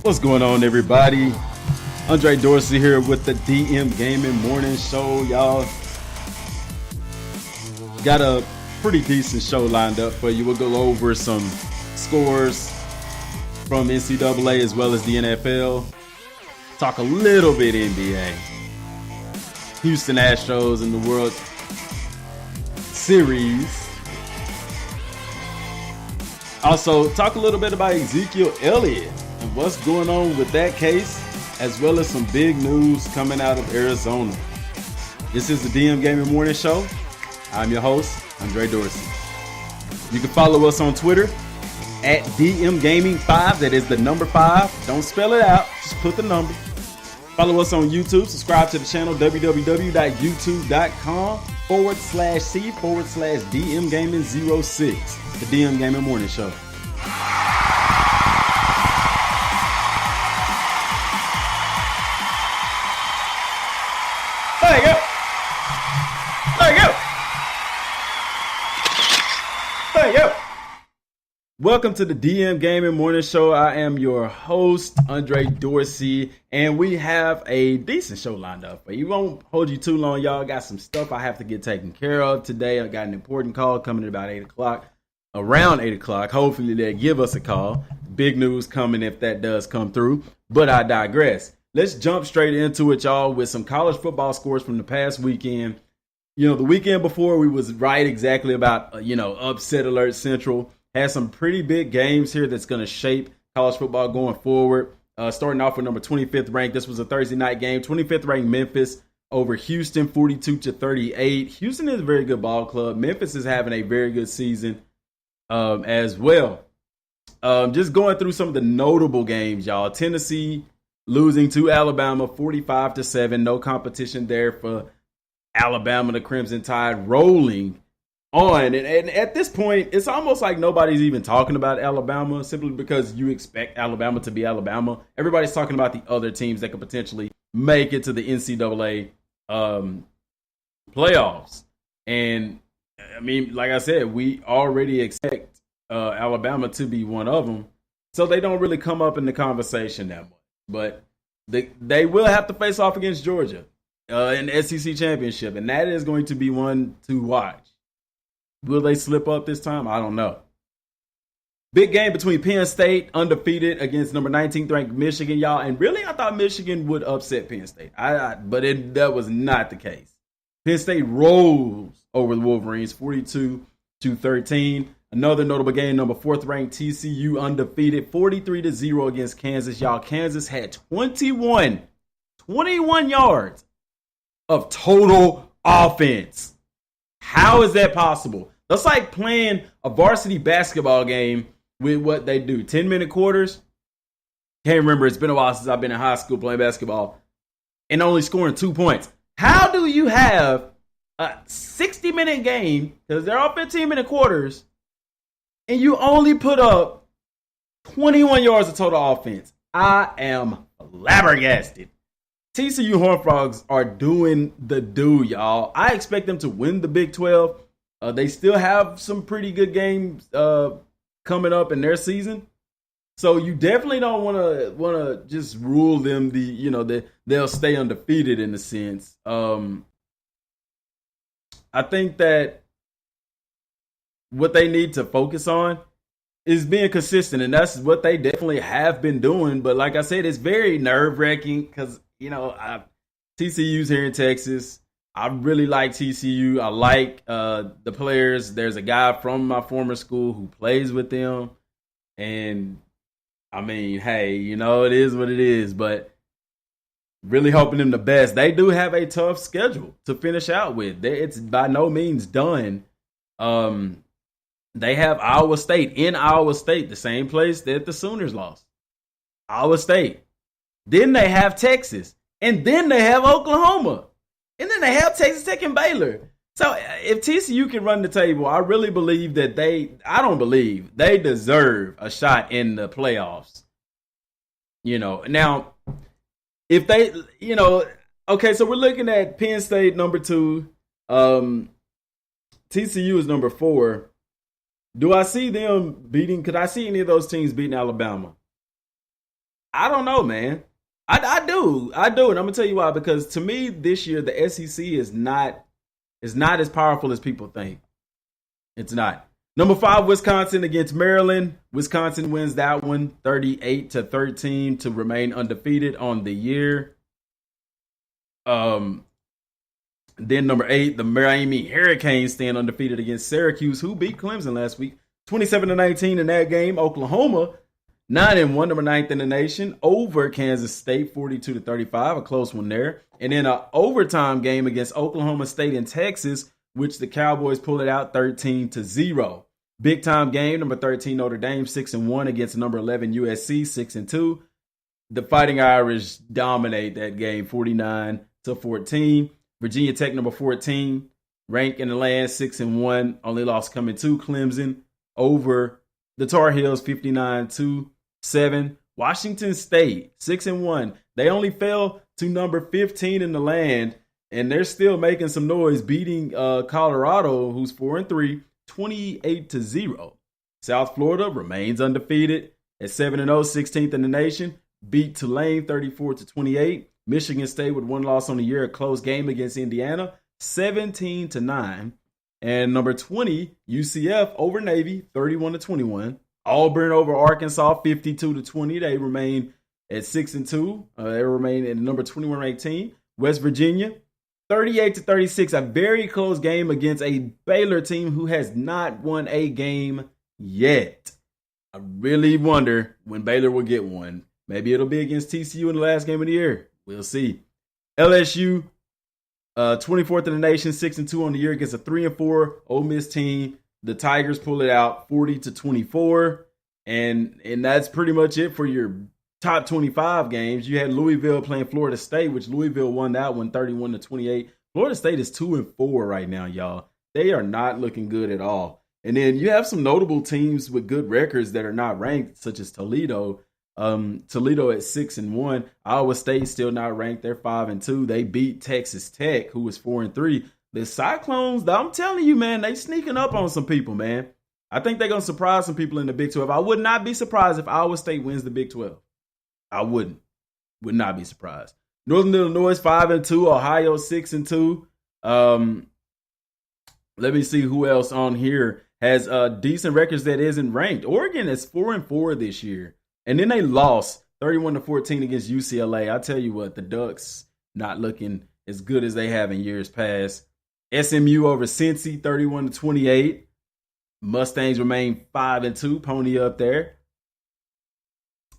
What's going on, everybody? Andre Dorsey here with the DmGaming Morning Show, y'all. Got a pretty decent show lined up for you. We'll go over some scores from NCAA as well as the NFL. Talk a little bit NBA. Houston Astros in the World Series. Also, talk a little bit about Ezekiel Elliott and what's going on with that case, as well as some big news coming out of Arizona. This is the DmGaming Morning Show. I'm your host, Andre Dorsey. You can follow us on Twitter at DmGaming5. That is the number 5. Don't spell it out. Just put the number. Follow us on YouTube. Subscribe to the channel, www.youtube.com/C/DmGaming06. The DmGaming Morning Show. There you go. There you go. There you go. Welcome to the DmGaming Morning Show. I am your host, Andre Dorsey, and we have a decent show lined up for you. Won't hold you too long, y'all. Got some stuff I have to get taken care of today. I got an important call coming at about 8 o'clock. Around 8 o'clock. Hopefully they'll give us a call. Big news coming if that does come through. But I digress. Let's jump straight into it, y'all, with some college football scores from the past weekend. You know, the weekend before, we was right exactly about, upset alert central. Had some pretty big games here that's going to shape college football going forward. Starting off with number 25th ranked. This was a Thursday night game. 25th ranked Memphis over Houston, 42-38. Houston is a very good ball club. Memphis is having a very good season as well. Just going through some of the notable games, y'all. Tennessee losing to Alabama 45-7. No competition there for Alabama. The Crimson Tide rolling on. And at this point, it's almost like nobody's even talking about Alabama simply because you expect Alabama to be Alabama. Everybody's talking about the other teams that could potentially make it to the NCAA playoffs. And I mean, like I said, we already expect Alabama to be one of them. So they don't really come up in the conversation that much. But they will have to face off against Georgia in the SEC championship. And that is going to be one to watch. Will they slip up this time? I don't know. Big game between Penn State, undefeated, against number 19th ranked Michigan, y'all. And really, I thought Michigan would upset Penn State. But that was not the case. Penn State rolls over the Wolverines, 42-13. Another notable game, number 4th ranked TCU, undefeated, 43-0 against Kansas. Y'all, Kansas had 21 yards of total offense. How is that possible? That's like playing a varsity basketball game with what they do. 10-minute quarters. Can't remember. It's been a while since I've been in high school playing basketball. And only scoring 2 points. How do you have a 60-minute game, because they're all 15-minute quarters, and you only put up 21 yards of total offense? I am flabbergasted. TCU Horned Frogs are doing the do, y'all. I expect them to win the Big 12. They still have some pretty good games coming up in their season. So you definitely don't want to just rule them they'll stay undefeated in a sense. I think that what they need to focus on is being consistent, and that's what they definitely have been doing. But like I said, it's very nerve-wracking because, TCU's here in Texas. I really like TCU. I like the players. There's a guy from my former school who plays with them. And, I mean, hey, it is what it is. But really hoping them the best. They do have a tough schedule to finish out with. It's by no means done. They have Iowa State in Iowa State, the same place that the Sooners lost. Iowa State. Then they have Texas. And then they have Oklahoma. And then they have Texas Tech and Baylor. So if TCU can run the table, I really believe that they deserve a shot in the playoffs. Now, if they, okay, so we're looking at Penn State number 2. TCU is number 4. Do I see them beating? Could I see any of those teams beating Alabama? I don't know, man. I do, and I'm gonna tell you why. Because to me, this year the SEC is not as powerful as people think. It's not. Number 5, Wisconsin against Maryland. Wisconsin wins that one 38-13 to remain undefeated on the year. Then number 8, the Miami Hurricanes stand undefeated against Syracuse, who beat Clemson last week 27-19 in that game. Oklahoma 9-1, number 9th in the nation, over Kansas State 42-35, a close one there. And then an overtime game against Oklahoma State and Texas, which the Cowboys pulled it out 13-0. Big time game, number 13 Notre Dame 6-1 against number 11 USC 6-2. The Fighting Irish dominate that game 49-14. Virginia Tech number 14, ranked in the land 6-1, only loss coming to Clemson over the Tar Heels 59-7. Washington State 6-1. They only fell to number 15 in the land, and they're still making some noise, beating Colorado, who's 4-3, 28-0. South Florida remains undefeated at 7-0, 16th in the nation. Beat Tulane 34-28. Michigan State with one loss on the year, a close game against Indiana, 17-9. And number 20, UCF over Navy, 31-21. Auburn over Arkansas, 52-20. They remain at 6-2. They remain in the number 21 ranked team. West Virginia, 38-36. A very close game against a Baylor team who has not won a game yet. I really wonder when Baylor will get one. Maybe it'll be against TCU in the last game of the year. We'll see. LSU, 24th in the nation, 6-2 on the year against a 3-4 Ole Miss team. The Tigers pull it out 40-24. And that's pretty much it for your top 25 games. You had Louisville playing Florida State, which Louisville won that one 31-28. Florida State is 2-4 right now, y'all. They are not looking good at all. And then you have some notable teams with good records that are not ranked, such as Toledo. Toledo at 6-1. Iowa State still not ranked. They're 5-2. They beat Texas Tech, who was 4-3. The Cyclones, I'm telling you, man, they sneaking up on some people, man. I think they're gonna surprise some people in the Big 12. I would not be surprised if Iowa State wins the Big 12. I wouldn't. Would not be surprised. Northern Illinois 5-2. Ohio 6-2. Let me see who else on here has decent records that isn't ranked. Oregon is 4-4 this year. And then they lost 31-14 against UCLA. I tell you what, the Ducks not looking as good as they have in years past. SMU over Cincy, 31-28. Mustangs remain 5-2. Pony up there.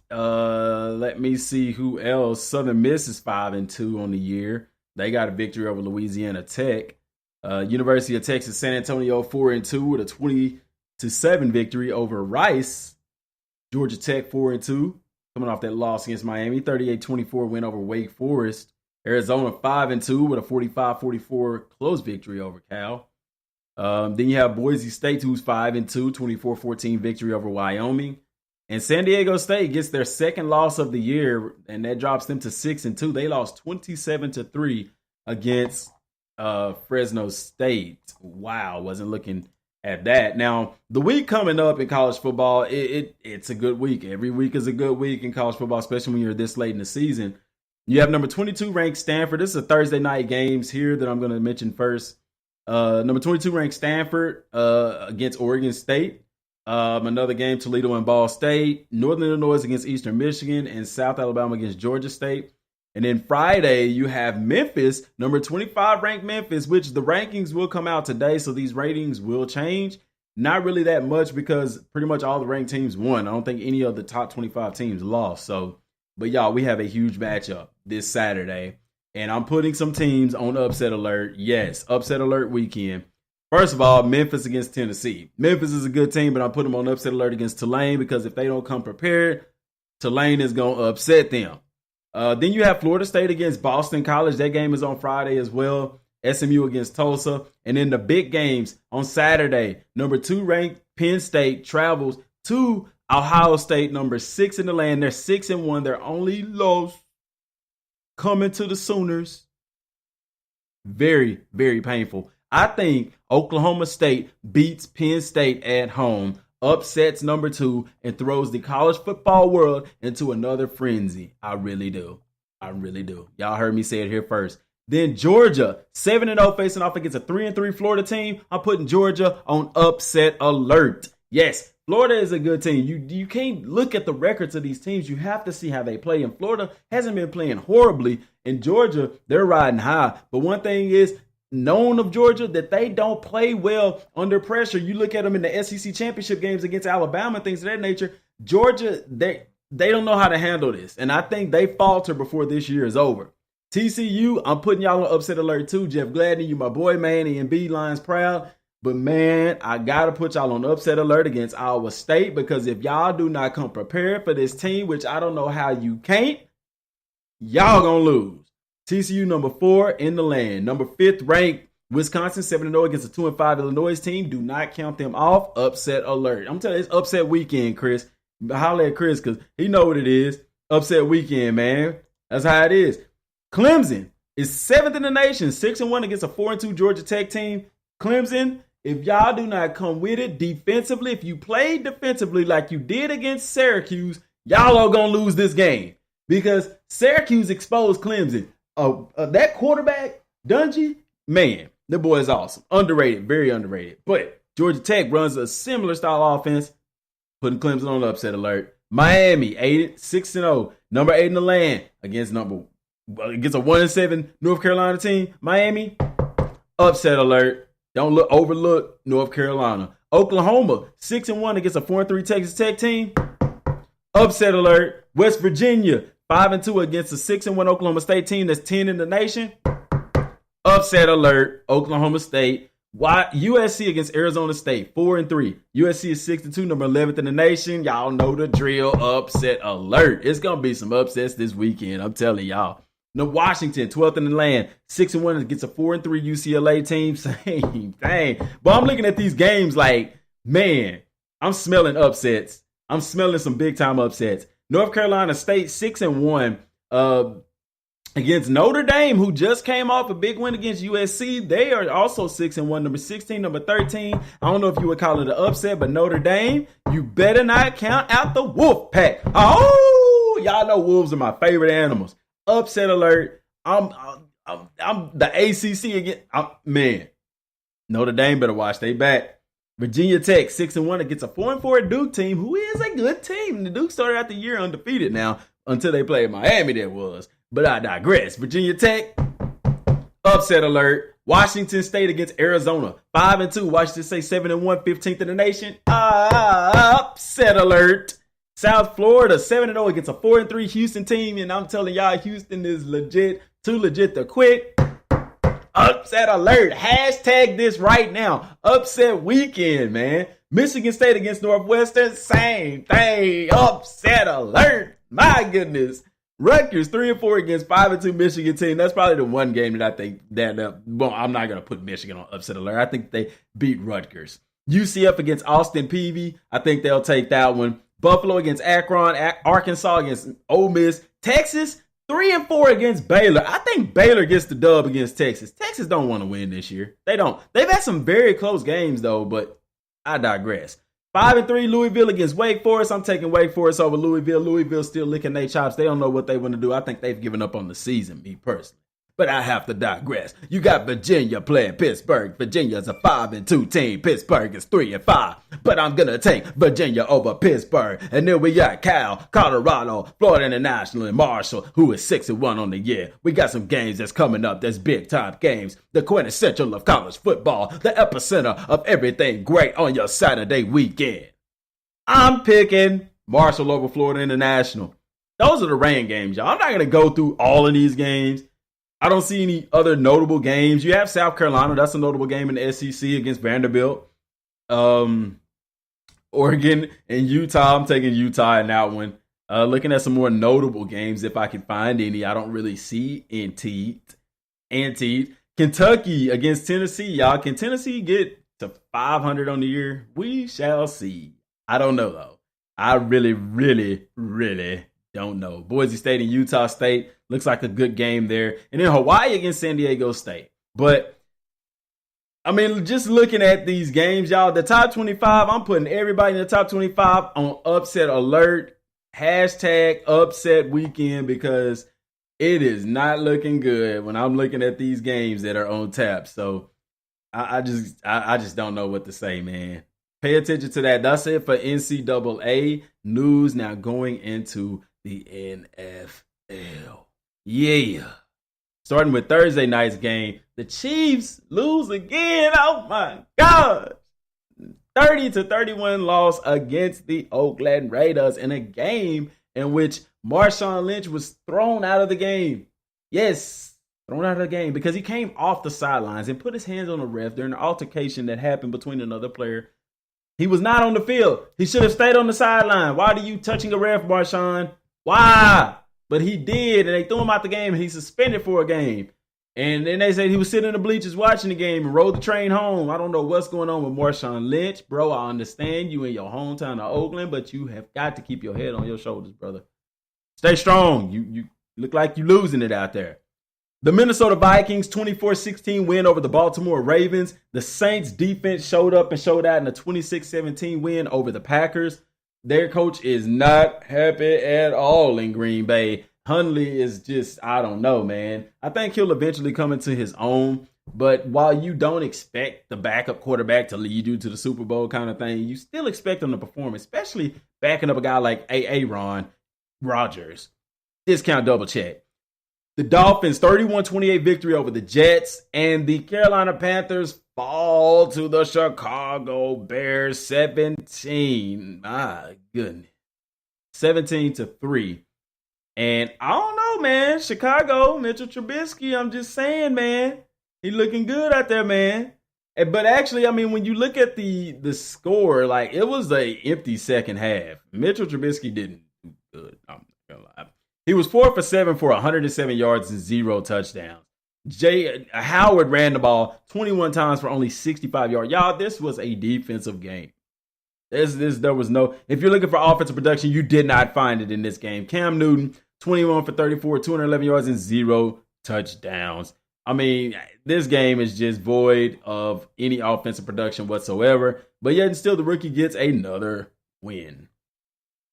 Let me see who else. Southern Miss is 5-2 on the year. They got a victory over Louisiana Tech. University of Texas San Antonio 4-2 with a 20-7 victory over Rice. Georgia Tech 4-2, coming off that loss against Miami. 38-24 win over Wake Forest. Arizona 5-2 with a 45-44 close victory over Cal. Then you have Boise State, who's 5-2, 24-14 victory over Wyoming. And San Diego State gets their second loss of the year, and that drops them to 6-2. They lost 27-3 against Fresno State. Wow, wasn't looking at that. Now, the week coming up in college football, it's a good week. Every week is a good week in college football, especially when you're this late in the season. You have number 22 ranked Stanford. This is a Thursday night games here that I'm going to mention first. Number 22 ranked Stanford against Oregon State. Another game, Toledo and Ball State. Northern Illinois against Eastern Michigan, and South Alabama against Georgia State. And then Friday, you have Memphis, number 25 ranked Memphis, which the rankings will come out today, so these ratings will change. Not really that much because pretty much all the ranked teams won. I don't think any of the top 25 teams lost. But y'all, we have a huge matchup this Saturday, and I'm putting some teams on upset alert. Yes, upset alert weekend. First of all, Memphis against Tennessee. Memphis is a good team, but I'm putting them on upset alert against Tulane because if they don't come prepared, Tulane is going to upset them. Then you have Florida State against Boston College. That game is on Friday as well. SMU against Tulsa. And then the big games on Saturday. Number 2 ranked Penn State travels to Ohio State, number 6 in the land. They're 6-1. Their only loss coming to the Sooners. Very, very painful. I think Oklahoma State beats Penn State at home upsets number 2, and throws the college football world into another frenzy. I really do. Y'all heard me say it here first. Then Georgia, 7-0 facing off against a 3-3 Florida team. I'm putting Georgia on upset alert. Yes, Florida is a good team. You can't look at the records of these teams. You have to see how they play. And Florida hasn't been playing horribly. In Georgia, they're riding high. But one thing is known of Georgia, that they don't play well under pressure. You look at them in the SEC championship games against Alabama, things of that nature. Georgia, they don't know how to handle this. And I think they falter before this year is over. TCU, I'm putting y'all on upset alert too. Jeff Gladney, you my boy, man. And B Lions proud. But, man, I got to put y'all on upset alert against Iowa State, because if y'all do not come prepared for this team, which I don't know how you can't, y'all going to lose. TCU number 4 in the land. Number 5th ranked Wisconsin, 7-0 against a 2-5 Illinois team. Do not count them off. Upset alert. I'm telling you, it's upset weekend, Chris. Holler at Chris because he know what it is. Upset weekend, man. That's how it is. Clemson is 7th in the nation, 6-1 against a 4-2 Georgia Tech team. Clemson, if y'all do not come with it defensively, if you play defensively like you did against Syracuse, y'all are going to lose this game because Syracuse exposed Clemson. That quarterback, Dungy, man, the boy is awesome. Underrated, very underrated. But Georgia Tech runs a similar style offense, putting Clemson on upset alert. Miami, 6-0, number 8 in the land against a 1-7 North Carolina team. Miami, upset alert. Don't overlook North Carolina. Oklahoma, 6-1 against a 4-3 Texas Tech team. Upset alert. West Virginia, 5-2 against a 6-1 Oklahoma State team that's 10 in the nation. Upset alert. Oklahoma State. USC against Arizona State, 4-3. USC is 6-2, number 11th in the nation. Y'all know the drill. Upset alert. It's going to be some upsets this weekend. I'm telling y'all. Now, Washington, 12th in the land, 6-1 against a 4-3 UCLA team. Same thing. But I'm looking at these games like, man, I'm smelling upsets. I'm smelling some big-time upsets. North Carolina State, 6-1 against Notre Dame, who just came off a big win against USC. They are also 6-1, number 16, number 13. I don't know if you would call it an upset, but Notre Dame, you better not count out the Wolf Pack. Oh, y'all know wolves are my favorite animals. Upset alert. I'm the ACC again. Man, Notre Dame better watch they back. Virginia Tech, 6-1 against a 4-4 Duke team, who is a good team. The Duke started out the year undefeated now until they played Miami, that was. But I digress. Virginia Tech, upset alert. Washington State against Arizona, 5-2. Washington State, 7-1, 15th in the nation. Upset alert. South Florida, 7-0 against a 4-3 Houston team. And I'm telling y'all, Houston is legit, too legit to quit. Upset alert. Hashtag this right now. Upset weekend, man. Michigan State against Northwestern, same thing. Upset alert. My goodness. Rutgers, 3-4 against 5-2 Michigan team. That's probably the one game that I think well, I'm not going to put Michigan on upset alert. I think they beat Rutgers. UCF against Austin Peay. I think they'll take that one. Buffalo against Akron, Arkansas against Ole Miss, Texas 3-4 against Baylor. I think Baylor gets the dub against Texas. Texas don't want to win this year. They don't. They've had some very close games though, but I digress. 5-3 Louisville against Wake Forest. I'm taking Wake Forest over Louisville. Louisville still licking their chops. They don't know what they want to do. I think they've given up on the season, me personally. But I have to digress. You got Virginia playing Pittsburgh. Virginia's a 5-2 team. Pittsburgh is 3-5. But I'm going to take Virginia over Pittsburgh. And then we got Cal, Colorado, Florida International, and Marshall, who is 6-1 on the year. We got some games that's coming up. That's big-time games. The quintessential of college football. The epicenter of everything great on your Saturday weekend. I'm picking Marshall over Florida International. Those are the rain games, y'all. I'm not going to go through all of these games. I don't see any other notable games. You have South Carolina. That's a notable game in the SEC against Vanderbilt. Oregon and Utah. I'm taking Utah in that one. Looking at some more notable games, if I can find any. I don't really see Antietam. Kentucky against Tennessee, y'all. Can Tennessee get to 500 on the year? We shall see. I don't know, though. I really, really, really don't know. Boise State and Utah State looks like a good game there. And then Hawaii against San Diego State. But I mean, just looking at these games, y'all, the top 25, I'm putting everybody in the top 25 on upset alert, hashtag upset weekend, because it is not looking good when I'm looking at these games that are on tap. So I just don't know what to say, man. Pay attention to that. That's it for NCAA news. Now going into the NFL. Yeah. Starting with Thursday night's game, the Chiefs lose again. Oh my God. 30-31 loss against the Oakland Raiders in a game in which Marshawn Lynch was thrown out of the game. Yes, thrown out of the game because he came off the sidelines and put his hands on the ref during an altercation that happened between another player. He was not on the field. He should have stayed on the sideline. Why are you touching a ref, Marshawn? Why? But he did, and they threw him out the game, and he's suspended for a game. And then they said he was sitting in the bleachers watching the game and rode the train home. I don't know what's going on with Marshawn Lynch. Bro, I understand you in your hometown of Oakland, but you have got to keep your head on your shoulders, brother. Stay strong. You look like you're losing it out there. The Minnesota Vikings 24-16 win over the Baltimore Ravens. The Saints defense showed up and showed out in a 26-17 win over the Packers. Their coach is not happy at all in Green Bay. Hundley is just, I don't know, man. I think he'll eventually come into his own. But while you don't expect the backup quarterback to lead you to the Super Bowl kind of thing, you still expect him to perform, especially backing up a guy like Aaron Rodgers. Discount double check. The Dolphins 31-28 victory over the Jets, and the Carolina Panthers fall to the Chicago Bears 17. My goodness. 17-3. And I don't know, man. Chicago, Mitchell Trubisky, I'm just saying, man. He looking good out there, man. But actually, I mean, when you look at the score, like, it was an empty second half. Mitchell Trubisky didn't do good. I'm not gonna lie. He was 4 for 7 for 107 yards and 0 touchdowns. Howard ran the ball 21 times for only 65 yards. Y'all, this was a defensive game. There was no, if you're looking for offensive production, you did not find it in this game. Cam Newton, 21 for 34, 211 yards and 0 touchdowns. I mean, this game is just void of any offensive production whatsoever. But yet and still, the rookie gets another win.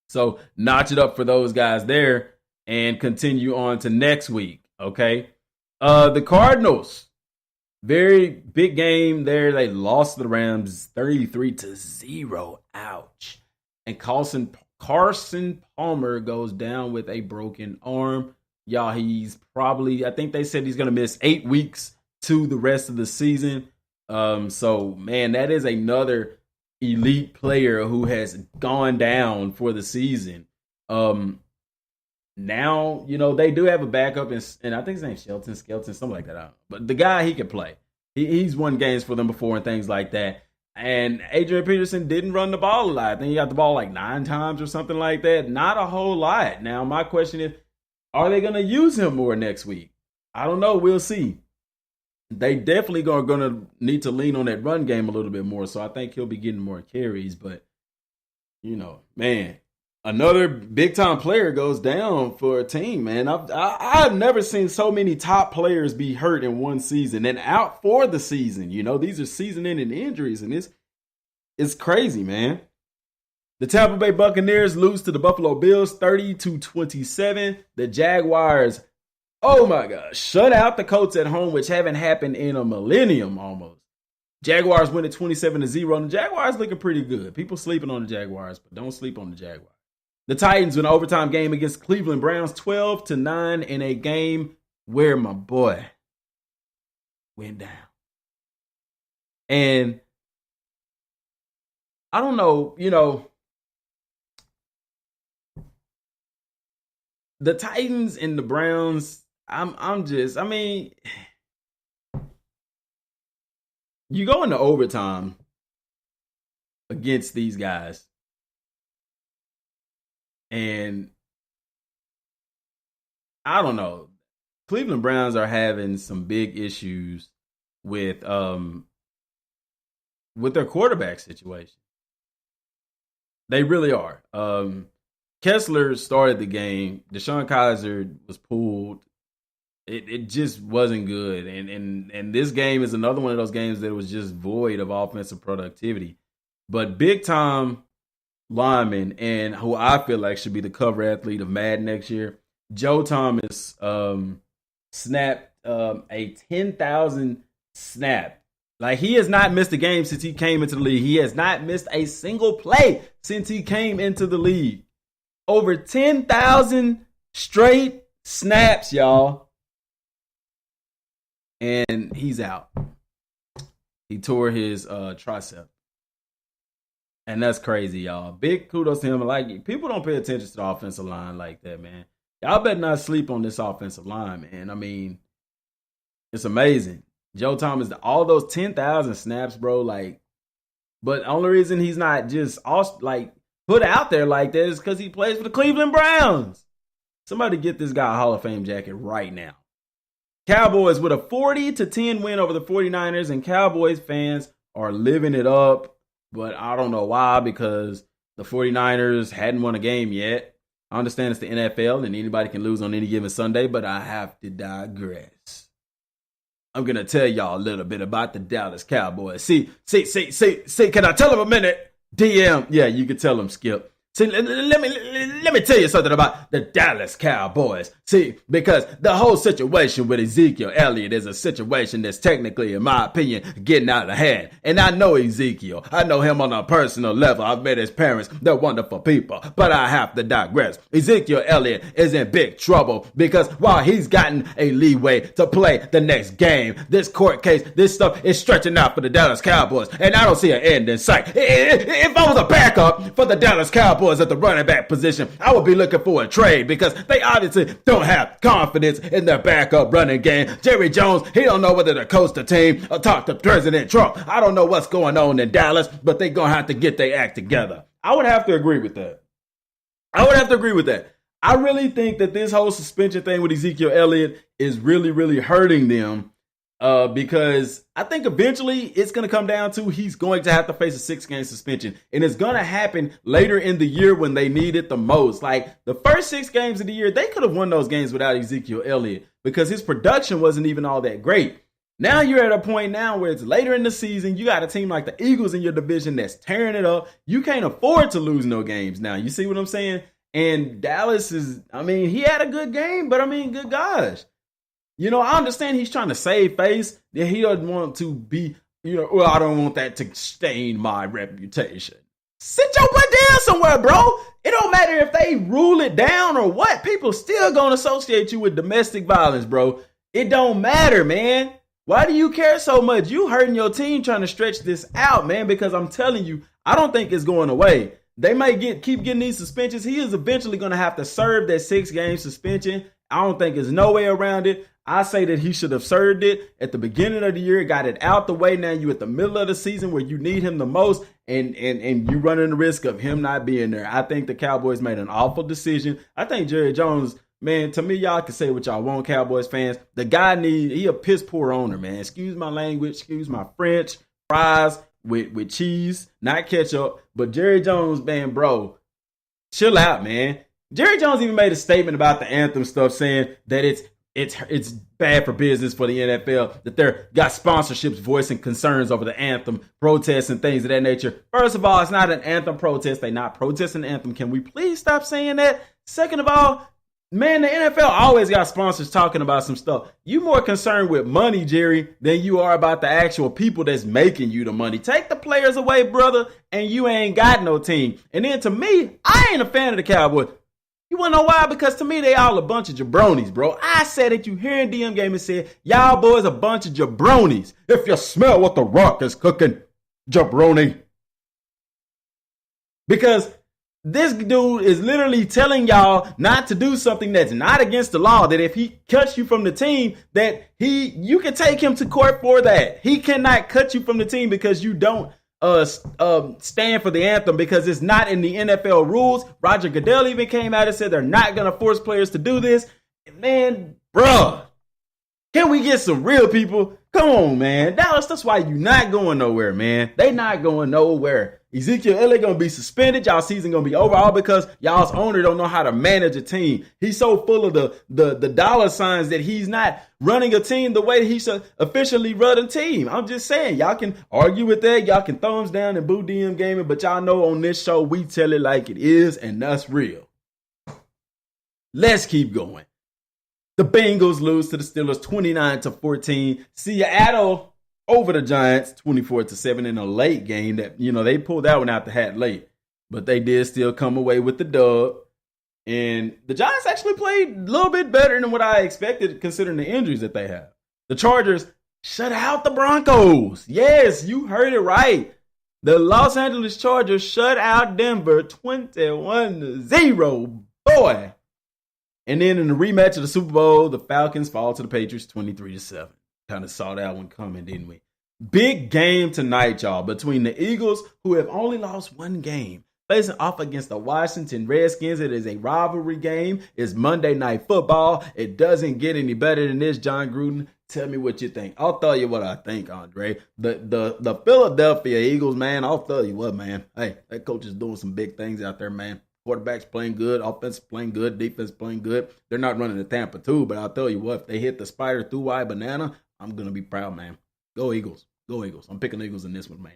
So notch it up for those guys there and continue on to next week, okay? The Cardinals, very big game there. They lost to the Rams 33-0. Ouch. And Carson Palmer goes down with a broken arm. Y'all, he's probably, I think they said he's going to miss 8 weeks to the rest of the season. So, man, that is another elite player who has gone down for the season. Now, you know, they do have a backup, and I think his name's Skelton, something like that. But the guy, he can play. He's won games for them before and things like that. And Adrian Peterson didn't run the ball a lot. I think he got the ball like 9 times or something like that. Not a whole lot. Now, my question is, are they going to use him more next week? I don't know. We'll see. They definitely are going to need to lean on that run game a little bit more. So I think he'll be getting more carries. But, you know, man, another big-time player goes down for a team, man. I've never seen so many top players be hurt in one season and out for the season. You know, these are season-ending injuries, and it's crazy, man. The Tampa Bay Buccaneers lose to the Buffalo Bills 30-27. The Jaguars, oh my gosh, shut out the Colts at home, which haven't happened in a millennium almost. Jaguars win at 27-0, and the Jaguars looking pretty good. People sleeping on the Jaguars, but don't sleep on the Jaguars. The Titans win an overtime game against Cleveland Browns 12-9 in a game where my boy went down. And I don't know, you know, the Titans and the Browns, I mean, you go into overtime against these guys. And I don't know. Cleveland Browns are having some big issues with their quarterback situation. They really are. Kessler started the game. Deshaun Kaiser was pulled. It just wasn't good. And this game is another one of those games that was just void of offensive productivity. But big time lineman, and who I feel like should be the cover athlete of Madden next year, Joe Thomas snapped a 10,000 snap. Like, he has not missed a game since he came into the league. He has not missed a single play since he came into the league. Over 10,000 straight snaps, y'all. And he's out. He tore his tricep. And that's crazy, y'all. Big kudos to him. Like, people don't pay attention to the offensive line like that, man. Y'all better not sleep on this offensive line, man. I mean, it's amazing. Joe Thomas, all those 10,000 snaps, bro, like, but the only reason he's not just like put out there like that is because he plays for the Cleveland Browns. Somebody get this guy a Hall of Fame jacket right now. Cowboys with a 40-10 win over the 49ers, and Cowboys fans are living it up, but I don't know why, because the 49ers hadn't won a game yet. I understand it's the NFL and anybody can lose on any given Sunday, but I have to digress. I'm going to tell y'all a little bit about the Dallas Cowboys. See, can I tell them a minute? DM, yeah, you can tell them, Skip. See, let me tell you something about the Dallas Cowboys. See, because the whole situation with Ezekiel Elliott is a situation that's technically, in my opinion, getting out of hand. And I know Ezekiel. I know him on a personal level. I've met his parents. They're wonderful people. But I have to digress. Ezekiel Elliott is in big trouble because while he's gotten a leeway to play the next game, this court case, this stuff is stretching out for the Dallas Cowboys. And I don't see an end in sight. If I was a backup for the Dallas Cowboys at the running back position, I would be looking for a trade because they obviously don't have confidence in their backup running game. Jerry Jones, he don't know whether to coach the team or talk to President Trump. I don't know what's going on in Dallas, but they're going to have to get their act together. I would have to agree with that. I really think that this whole suspension thing with Ezekiel Elliott is really, really hurting them. Because I think eventually it's going to come down to he's going to have to face a 6-game suspension. And it's going to happen later in the year when they need it the most. Like, the first 6 games of the year, they could have won those games without Ezekiel Elliott because his production wasn't even all that great. Now you're at a point now where it's later in the season. You got a team like the Eagles in your division that's tearing it up. You can't afford to lose no games now. You see what I'm saying? And Dallas is, I mean, he had a good game, but I mean, good gosh. You know, I understand he's trying to save face. That he doesn't want to be, well, I don't want that to stain my reputation. Sit your butt down somewhere, bro. It don't matter if they rule it down or what. People still gonna associate you with domestic violence, bro. It don't matter, man. Why do you care so much? You hurting your team trying to stretch this out, man, because I'm telling you, I don't think it's going away. They might keep getting these suspensions. He is eventually going to have to serve that 6-game suspension. I don't think there's no way around it. I say that he should have served it at the beginning of the year, got it out the way. Now you at the middle of the season where you need him the most, and you running the risk of him not being there. I think the Cowboys made an awful decision. I think Jerry Jones, man, to me, y'all can say what y'all want, Cowboys fans. The guy he a piss poor owner, man. Excuse my language, excuse my French. Fries with cheese, not ketchup. But Jerry Jones, man, bro, chill out, man. Jerry Jones even made a statement about the anthem stuff, saying that it's bad for business for the NFL, that they're got sponsorships voicing concerns over the anthem, protests and things of that nature. First of all, it's not an anthem protest. They're not protesting the anthem. Can we please stop saying that? Second of all, man, the NFL always got sponsors talking about some stuff. You more concerned with money, Jerry, than you are about the actual people that's making you the money. Take the players away, brother, and you ain't got no team. And then to me, I ain't a fan of the Cowboys. You want to know why? Because to me, they all a bunch of jabronis, bro. I said it. You hear in DmGaming said, y'all boys a bunch of jabronis. If you smell what the Rock is cooking, jabroni. Because this dude is literally telling y'all not to do something that's not against the law, that if he cuts you from the team, that you can take him to court for that. He cannot cut you from the team because you don't stand for the anthem, because it's not in the NFL rules. Roger Goodell even came out and said they're not going to force players to do this. Man, bruh, can we get some real people? Come on, man. Dallas, that's why you're not going nowhere, man. They not going nowhere. Ezekiel Elliott gonna be suspended. Y'all season gonna be over, all because y'all's owner don't know how to manage a team. He's so full of the dollar signs that he's not running a team the way he should officially run a team. I'm just saying, y'all can argue with that. Y'all can thumbs down and boo DmGaming, but y'all know on this show we tell it like it is, and that's real. Let's keep going. The Bengals lose to the Steelers 29-14. Seattle over the Giants 24-7 in a late game that, they pulled that one out the hat late, but they did still come away with the dub. And the Giants actually played a little bit better than what I expected considering the injuries that they have. The Chargers shut out the Broncos. Yes, you heard it right. The Los Angeles Chargers shut out Denver 21-0. Boy. And then in the rematch of the Super Bowl, the Falcons fall to the Patriots 23-7. Kind of saw that one coming, didn't we? Big game tonight, y'all, between the Eagles, who have only lost one game, facing off against the Washington Redskins. It is a rivalry game. It's Monday Night Football. It doesn't get any better than this, John Gruden. Tell me what you think. I'll tell you what I think, Andre. The Philadelphia Eagles, man, I'll tell you what, man. Hey, that coach is doing some big things out there, man. Quarterback's playing good, offense playing good, defense playing good. They're not running the Tampa 2, but I'll tell you what, if they hit the spider through wide banana, I'm going to be proud, man. Go Eagles. Go Eagles. I'm picking the Eagles in this one, man.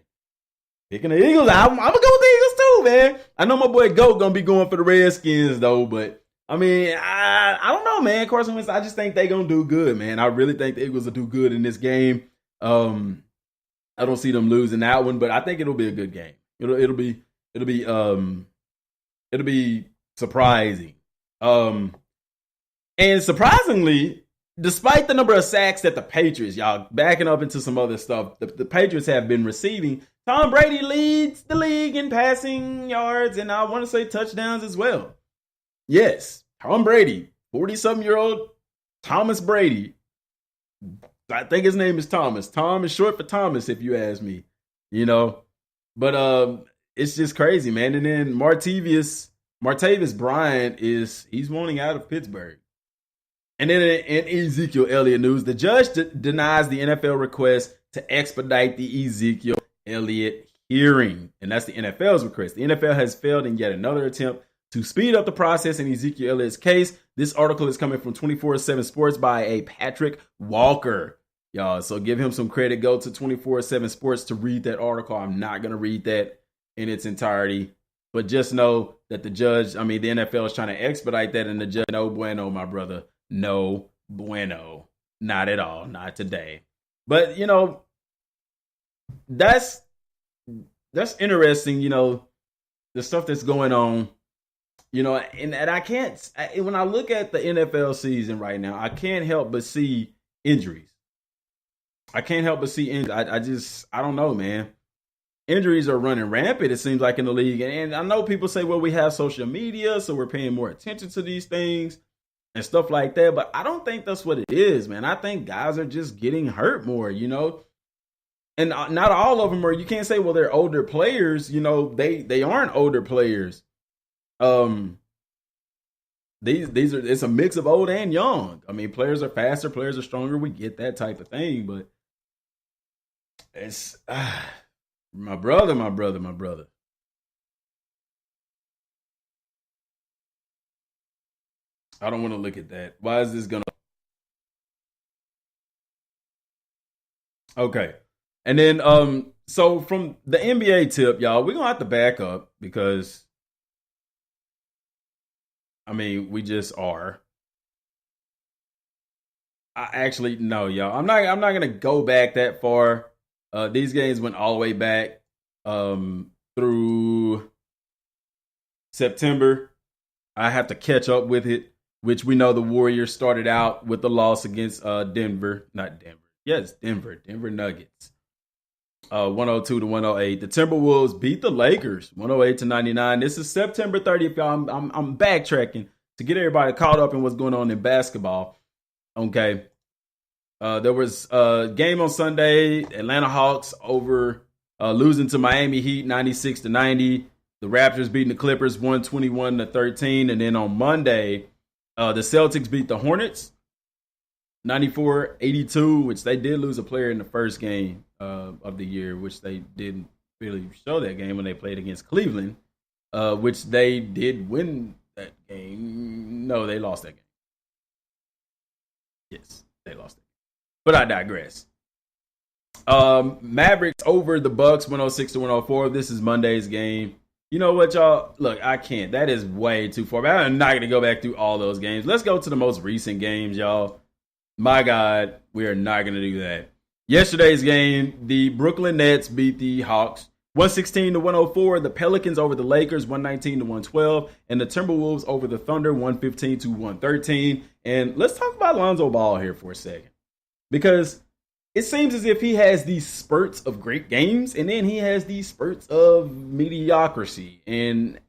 Picking the Eagles. I'm going to go with the Eagles too, man. I know my boy Goat going to be going for the Redskins, though, but I mean, I don't know, man. Carson Wentz, I just think they're going to do good, man. I really think the Eagles will do good in this game. I don't see them losing that one, but I think it'll be a good game. It'll be surprising. And surprisingly, despite the number of sacks that the Patriots, y'all, backing up into some other stuff, the Patriots have been receiving, Tom Brady leads the league in passing yards, and I want to say touchdowns as well. Yes, Tom Brady, 40-something-year-old Thomas Brady. I think his name is Thomas. Tom is short for Thomas, if you ask me. But it's just crazy, man. And then Martavis Bryant he's wanting out of Pittsburgh. And then in Ezekiel Elliott news, the judge denies the NFL request to expedite the Ezekiel Elliott hearing. And that's the NFL's request. The NFL has failed in yet another attempt to speed up the process in Ezekiel Elliott's case. This article is coming from 24/7 Sports by a Patrick Walker. Y'all, so give him some credit. Go to 24/7 Sports to read that article. I'm not going to read that in its entirety. But just know that the NFL is trying to expedite that, and the judge, no bueno, my brother. No bueno. Not at all. Not today. But, that's interesting, the stuff that's going on, and I can't, when I look at the NFL season right now, I can't help but see injuries. I don't know, man. Injuries are running rampant, it seems like, in the league. And I know people say, well, we have social media, so we're paying more attention to these things and stuff like that. But I don't think that's what it is, man. I think guys are just getting hurt more, And not all of them are. You can't say, well, they're older players. They aren't older players. It's a mix of old and young. I mean, players are faster, players are stronger. We get that type of thing, but it's my brother. I don't want to look at that. Why is this gonna? Okay. And then, so from the NBA tip, y'all, we're going to have to back up because, we just are. No, y'all. I'm not going to go back that far. These games went all the way back through September. I have to catch up with it, which we know the Warriors started out with the loss against Denver Nuggets. 102-108. The Timberwolves beat the Lakers 108-99. This is September 30th, y'all. I'm backtracking to get everybody caught up in what's going on in basketball. Okay. There was a game on Sunday, Atlanta Hawks losing to Miami Heat 96-90. The Raptors beating the Clippers 121-13. And then on Monday, the Celtics beat the Hornets 94-82, which they did lose a player in the first game of the year, which they didn't really show that game when they played against Cleveland, which they did win that game. No, they lost that game. Yes, they lost it. But I digress. Mavericks over the Bucks 106-104. This is Monday's game. You know what, y'all? Look, I can't. That is way too far. But I'm not going to go back through all those games. Let's go to the most recent games, y'all. My God, we are not going to do that. Yesterday's game, the Brooklyn Nets beat the Hawks 116-104. The Pelicans over the Lakers 119-112. And the Timberwolves over the Thunder 115-113. And let's talk about Lonzo Ball here for a second. Because it seems as if he has these spurts of great games, and then he has these spurts of mediocrity. And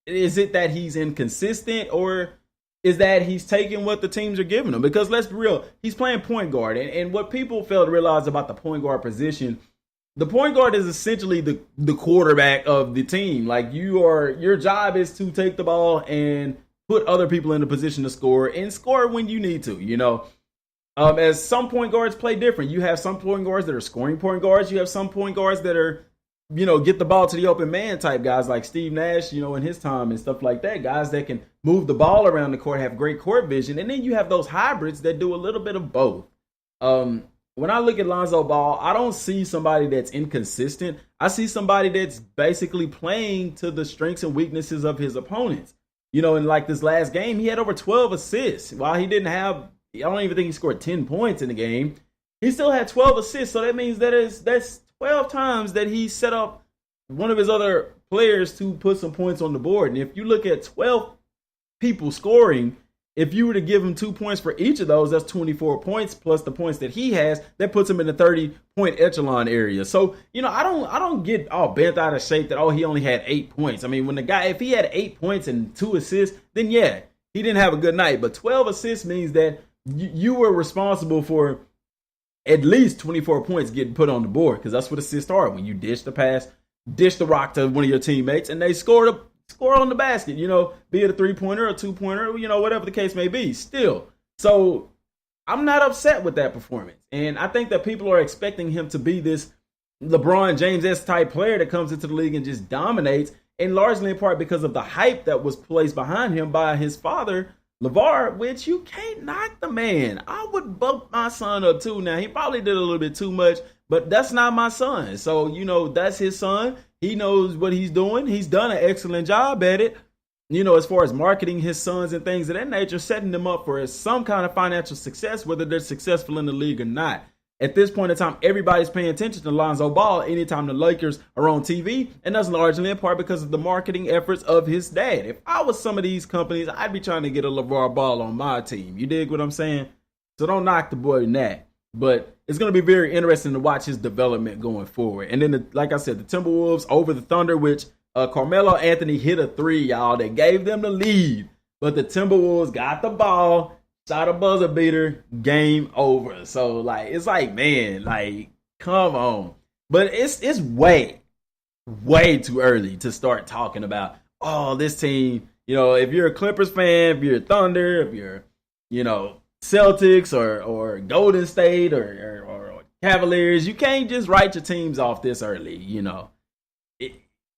is it that he's inconsistent, or is that he's taking what the teams are giving him? Because let's be real, he's playing point guard. And what people fail to realize about the point guard position, the point guard is essentially the quarterback of the team. Like, your job is to take the ball and put other people in a position to score, and score when you need to, you know. As some point guards play different. You have some point guards that are scoring point guards. You have some point guards that are, get the ball to the open man type guys like Steve Nash, in his time and stuff like that. Guys that can move the ball around the court, have great court vision. And then you have those hybrids that do a little bit of both. When I look at Lonzo Ball, I don't see somebody that's inconsistent. I see somebody that's basically playing to the strengths and weaknesses of his opponents. In like this last game, he had over 12 assists. While he didn't have, I don't even think he scored 10 points in the game, he still had 12 assists. So that means that's 12 times that he set up one of his other players to put some points on the board. And if you look at 12 people scoring, if you were to give him 2 points for each of those, that's 24 points plus the points that he has. That puts him in the 30-point echelon area. So, I don't get all bent out of shape that, he only had 8 points. I mean, when the guy, if he had 8 points and 2 assists, then yeah, he didn't have a good night. But 12 assists means that you were responsible for at least 24 points getting put on the board, because that's what assists are. When you dish the pass, dish the rock to one of your teammates, and they score on the basket, be it a 3-pointer or a 2-pointer, whatever the case may be, still. So I'm not upset with that performance. And I think that people are expecting him to be this LeBron James-esque type player that comes into the league and just dominates, and largely in part because of the hype that was placed behind him by his father, LeVar, which you can't knock the man. I would bump my son up too. Now, he probably did a little bit too much, but that's not my son. So, that's his son. He knows what he's doing. He's done an excellent job at it, as far as marketing his sons and things of that nature, setting them up for some kind of financial success, whether they're successful in the league or not. At this point in time, everybody's paying attention to Lonzo Ball anytime the Lakers are on TV, and that's largely in part because of the marketing efforts of his dad. If I was some of these companies, I'd be trying to get a LeVar Ball on my team. You dig what I'm saying? So don't knock the boy in that. But it's going to be very interesting to watch his development going forward. And then, like I said, the Timberwolves over the Thunder, which Carmelo Anthony hit a 3, y'all, that gave them the lead. But the Timberwolves got the ball, shot a buzzer beater, game over. So, it's like, man, come on. But it's way, way too early to start talking about, this team, if you're a Clippers fan, if you're a Thunder, if you're, Celtics or Golden State or Cavaliers, you can't just write your teams off this early,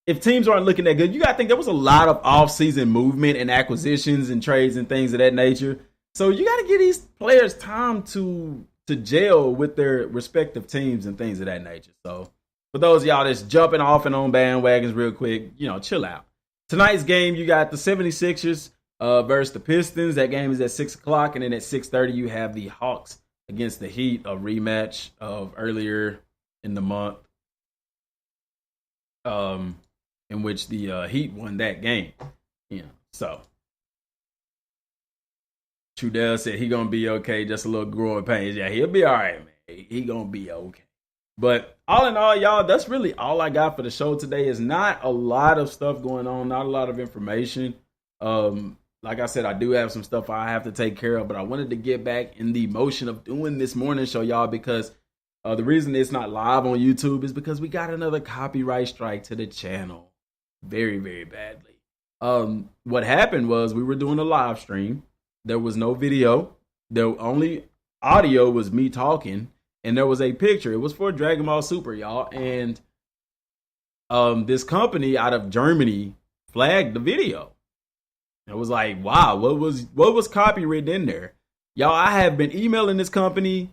If teams aren't looking that good, you got to think there was a lot of off-season movement and acquisitions and trades and things of that nature. So you got to give these players time to gel with their respective teams and things of that nature. So for those of y'all that's jumping off and on bandwagons real quick, chill out. Tonight's game, you got the 76ers versus the Pistons. That game is at 6 o'clock. And then at 6:30, you have the Hawks against the Heat, a rematch of earlier in the month, in which the Heat won that game. So Trudell said he gonna be okay, just a little growing pains. Yeah, he'll be all right, man. He gonna be okay. But all in all, y'all, that's really all I got for the show today. Is not a lot of stuff going on, not a lot of information. Like I said, I do have some stuff I have to take care of, but I wanted to get back in the motion of doing this morning show, y'all, because the reason it's not live on YouTube is because we got another copyright strike to the channel. Very, very badly. What happened was we were doing a live stream. There was no video. The only audio was me talking, and there was a picture. It was for Dragon Ball Super, y'all. And this company out of Germany flagged the video. It was like, wow, what was copywritten in there? Y'all, I have been emailing this company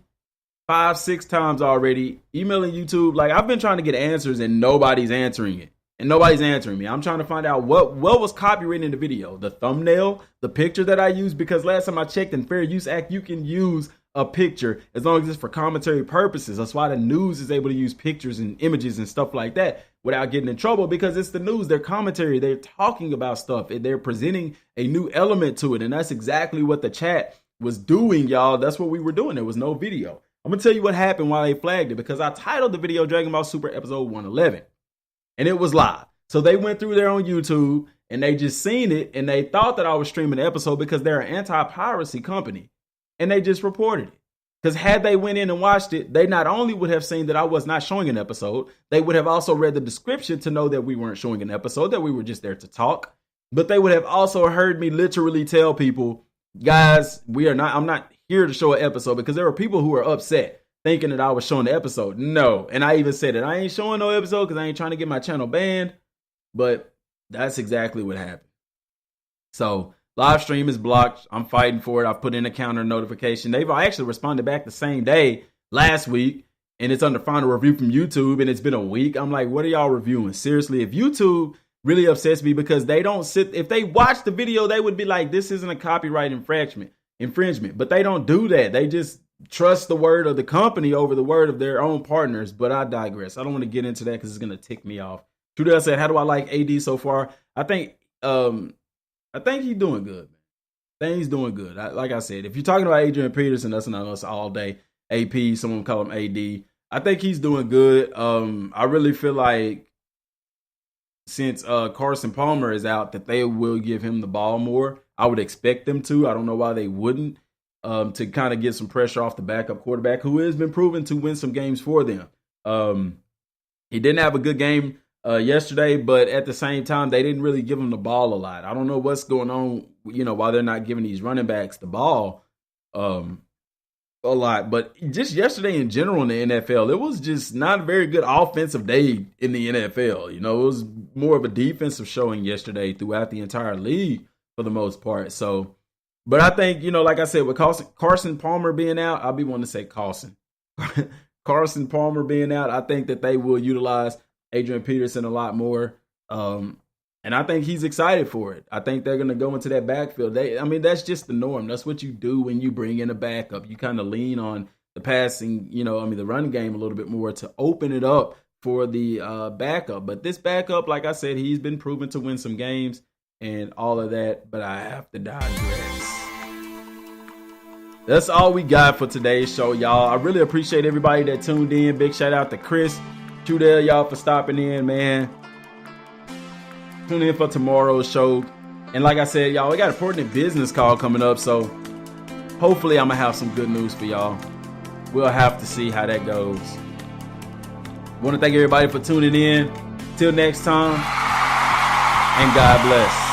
5-6 times already, emailing YouTube. Like, I've been trying to get answers and nobody's answering it. And nobody's answering me. I'm trying to find out what was copywritten in the video. The thumbnail, the picture that I used, because last time I checked in Fair Use Act, you can use a picture as long as it's for commentary purposes. That's why the news is able to use pictures and images and stuff like that without getting in trouble, because it's the news, their commentary, they're talking about stuff, and they're presenting a new element to it. And that's exactly what the chat was doing, y'all. That's what we were doing. There was no video. I'm gonna tell you what happened while they flagged it, because I titled the video Dragon Ball Super episode 111 and it was live. So they went through there on YouTube and they just seen it and they thought that I was streaming the episode because they're an anti-piracy company, and they just reported it. Because had they went in and watched it, they not only would have seen that I was not showing an episode, they would have also read the description to know that we weren't showing an episode, that we were just there to talk. But they would have also heard me literally tell people, guys, I'm not here to show an episode, because there were people who were upset thinking that I was showing the episode. No. And I even said it. I ain't showing no episode because I ain't trying to get my channel banned. But that's exactly what happened. So live stream is blocked. I'm fighting for it. I've put in a counter notification. They've actually responded back the same day last week, and it's under final review from YouTube, and it's been a week. I'm like, what are y'all reviewing? Seriously, if YouTube really upsets me, because they don't if they watch the video, they would be like, this isn't a copyright infringement. But they don't do that. They just trust the word of the company over the word of their own partners. But I digress. I don't want to get into that because it's going to tick me off. Trudell said, how do I like AD so far? I think he's doing good, man. I think he's doing good. Like I said, if you're talking about Adrian Peterson, that's not us all day. AP, someone call him AD. I think he's doing good. I really feel like since Carson Palmer is out, that they will give him the ball more. I would expect them to. I don't know why they wouldn't, to kind of get some pressure off the backup quarterback, who has been proven to win some games for them. He didn't have a good game yesterday, but at the same time, they didn't really give him the ball a lot. I don't know what's going on, why they're not giving these running backs the ball a lot. But just yesterday in general in the NFL, it was just not a very good offensive day in the NFL. It was more of a defensive showing yesterday throughout the entire league for the most part. So, but I think, like I said, with Carson Palmer being out, I'll be wanting to say Carson Palmer being out, I think that they will utilize Adrian Peterson a lot more. And I think he's excited for it. I think they're going to go into that backfield. That's just the norm. That's what you do when you bring in a backup. You kind of lean on the passing, the running game a little bit more to open it up for the backup. But this backup, like I said, he's been proven to win some games and all of that. But I have to digress. That's all we got for today's show, y'all. I really appreciate everybody that tuned in. Big shout out to Chris, Trudell, y'all, for stopping in, man. Tune in for tomorrow's show. And like I said, y'all, we got an important business call coming up. So hopefully I'm going to have some good news for y'all. We'll have to see how that goes. I want to thank everybody for tuning in. Till next time, and God bless.